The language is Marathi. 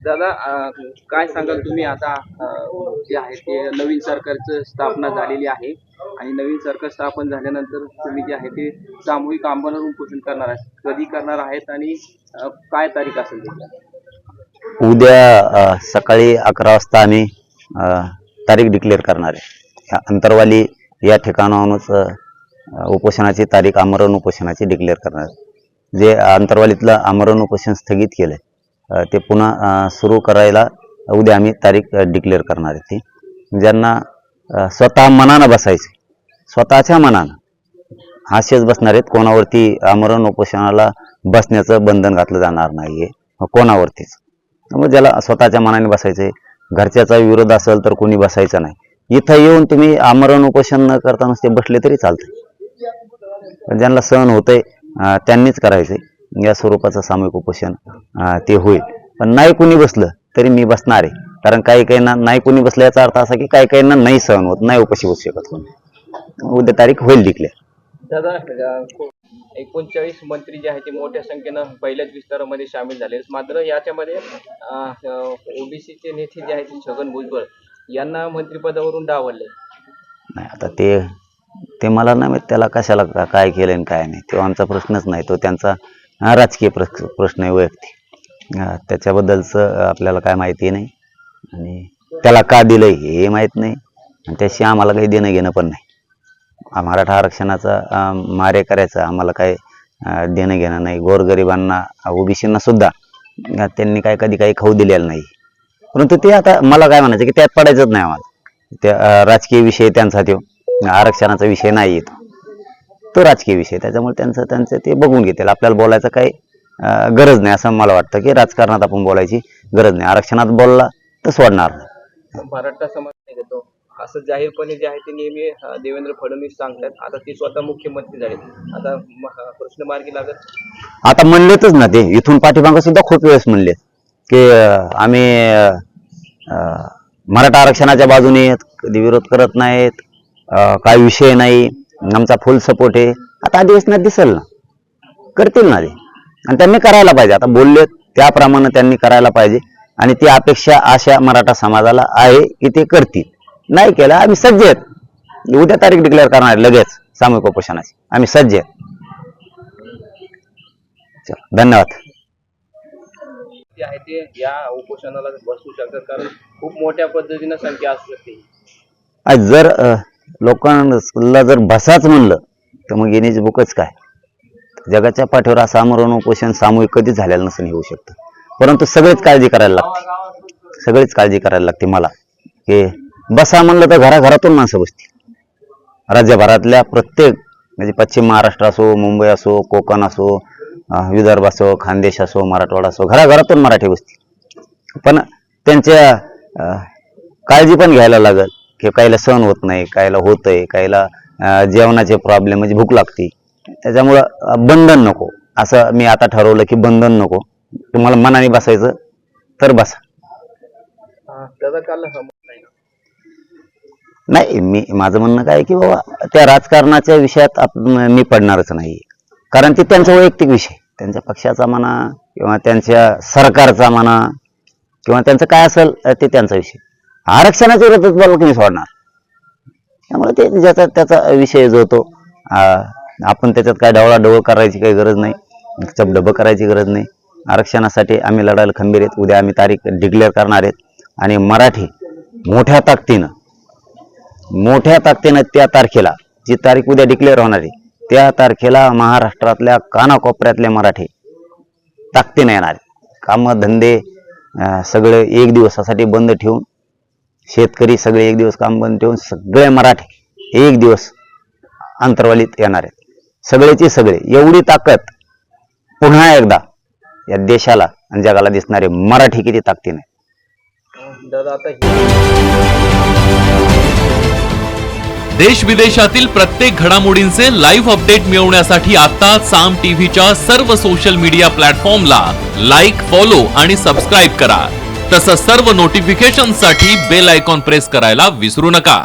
दादा काय सांगाल तुम्ही आता जे आहे ते नवीन सरकारचं स्थापना झालेली आहे आणि नवीन सरकार स्थापन झाल्यानंतर तुम्ही जे आहे ते सामूहिक आंदोलन उपोषण करणार आहे, कधी करणार आहेत आणि काय तारीख असेल त्याची? उद्या सकाळी 11 वाजता आम्ही तारीख डिक्लेअर करणार आहे. अंतरवाली या ठिकाणाहूनच उपोषणाची तारीख आमरण उपोषणाची डिक्लेअर करणार. जे अंतरवालीतलं आमरण उपोषण स्थगित केलंय ते पुन्हा सुरू करायला उद्या आम्ही तारीख डिक्लेअर करणार आहे. ती ज्यांना स्वतः मनानं बसायचे, स्वतःच्या मनानं असेच बसणार आहेत. कोणावरती आमरण उपोषणाला बसण्याचं बंधन घातलं जाणार नाहीये कोणावरतीच. त्यामुळे ज्याला स्वतःच्या मनाने बसायचे, घरच्याचा विरोध असेल तर कोणी बसायचं नाही. इथं येऊन तुम्ही आमरण उपोषण न करता नुसते बसले तरी चालते. पण ज्यांना सहन होतंय त्यांनीच करायचे. या स्वरूपाचं सामूहिक उपोषण ते होईल. पण नाही कोणी बसलं तरी मी बसणार आहे. कारण काही काहींना नाही कोणी बसलं याचा अर्थ असा की काही काहींना नाही सहन होत, नाही उपाशी बसू शकत कोणी. उद्या तारीख होईल डिक्लेअर. दादा 39 मंत्री जे आहेत ते मोठ्या संख्येनं पहिल्याच विस्तारामध्ये सामील झाले, मात्र याच्यामध्ये ओबीसीचे नेते जे आहेत छगन भुजबळ यांना मंत्रिपदावरून डावलले. नाही आता ते मला नाही माहित त्याला कशाला काय केलं आणि काय नाही. तो आमचा प्रश्नच नाही. तो त्यांचा राजकीय प्रश्न आहे वैयक्तिक. त्याच्याबद्दलचं आपल्याला काय माहिती नाही आणि त्याला का दिलंय हे माहीत नाही आणि त्याशी आम्हाला काही देणं घेणं पण नाही. मराठा आरक्षणाचा मारे करायचं आम्हाला काय देणं घेणं नाही. गोरगरिबांना ओबीसींना सुद्धा त्यांनी काय कधी काही खाऊ दिलेलं नाही. परंतु ते आता मला काय म्हणायचं की त्यात पडायचंच नाही आम्हाला. त्या राजकीय विषय त्यांचा तो आरक्षणाचा विषय नाही येतो, तो राजकीय विषय. त्याच्यामुळे त्यांचं ते बघून घेतील. आपल्याला बोलायचं काही गरज नाही असं मला वाटतं की राजकारणात आपण बोलायची गरज नाही. आरक्षणात बोलला तर सोडणार नाही. मराठा समाज नाही देतो असं जाहीरपणे जे आहे ते नेहमी देवेंद्र फडणवीस सांगतात. आता ते स्वतः मुख्यमंत्री झाले, आता प्रश्न मार्गी लागत. आता म्हणलेतच ना ते. इथून पाठीमागं सुद्धा खूप वेळेस म्हणलेत की आम्ही मराठा आरक्षणाच्या बाजूने कधी विरोध करत नाहीत, काय विषय नाही, आमचा फुल सपोर्ट आहे. आता अधिवेशनात दिसेल ना, करतील ना ते. आणि त्यांनी करायला पाहिजे. आता बोललेत त्याप्रमाणे त्यांनी करायला पाहिजे आणि ती अपेक्षा अशा मराठा समाजाला आहे की ते करतील. नाही केलं आम्ही सज्ज आहेत. उद्या तारीख डिक्लेअर करणार लगेच सामूहिक उपोषणाची. आम्ही सज्ज आहेत. धन्यवाद. जे आहे ते या उपोषणाला बसू शकतात कारण खूप मोठ्या पद्धतीनं संख्या असू शकते. जर लोकांना जर बसाच म्हणलं तर मग येण्याची बुकच काय. जगाच्या पाठीवर असं आमरण उपोषण सामूहिक कधीच झालेलं नसून होऊ शकतं. परंतु सगळीच काळजी करायला लागते. सगळीच काळजी करायला लागते मला की बसा म्हणलं तर घराघरातून माणसं बसतील. राज्यभरातल्या प्रत्येक म्हणजे पश्चिम महाराष्ट्र असो, मुंबई असो, कोकण असो, विदर्भ असो, खानदेश असो, मराठवाडा असो, घराघरातून मराठी बसतील. पण त्यांच्या काळजी पण घ्यायला लागल की काहीला सहन होत नाही, काहीला होतंय, काहीला जेवणाचे प्रॉब्लेम म्हणजे भूक लागते. त्याच्यामुळं बंधन नको. असं मी आता ठरवलं की बंधन नको. तुम्हाला मनाने बसायचं तर बसा. नाही माझं म्हणणं काय की बाबा त्या राजकारणाच्या विषयात मी पडणारच नाही. कारण ते त्यांचा वैयक्तिक विषय, त्यांच्या पक्षाचा म्हणा किंवा त्यांच्या सरकारचा म्हणा किंवा त्यांचं काय असेल ते त्यांचा विषय. आरक्षणाच्या विरोधात बोललं की मी सोडणार. त्यामुळे ते ज्याचा त्याचा विषय जो होतो आपण त्याच्यात काय ढवळाढवळ करायची काही गरज नाही, चपडबं करायची गरज नाही. आरक्षणासाठी आम्ही लढायला खंबीर आहेत. उद्या आम्ही तारीख डिक्लेअर करणार आहेत आणि मराठी मोठ्या ताकदीनं त्या तारखेला, जी तारीख उद्या डिक्लेअर होणार आहे त्या तारखेला महाराष्ट्रातल्या कानाकोपऱ्यातले मराठी ताकदीने येणार. कामं धंदे सगळे एक दिवसासाठी बंद ठेवून, शेतकरी सगळे एक दिवस काम बंद ठेवून सगळे मराठी एक दिवस अंतरवालीत येणार आहेत. सगळेची सगळे. एवढी ताकद पुन्हा एकदा या देशाला आणि जगाला दिसणारे मराठी किती ताकदीने. देश विदेशातील प्रत्येक घडामोडींचे लाईव्ह अपडेट मिळवण्यासाठी आता साम टीव्हीच्या सर्व सोशल मीडिया प्लॅटफॉर्मला लाईक, फॉलो आणि सबस्क्राईब करा. तसंच सर्व नोटिफिकेशनसाठी बेल आयकॉन प्रेस करायला विसरू नका.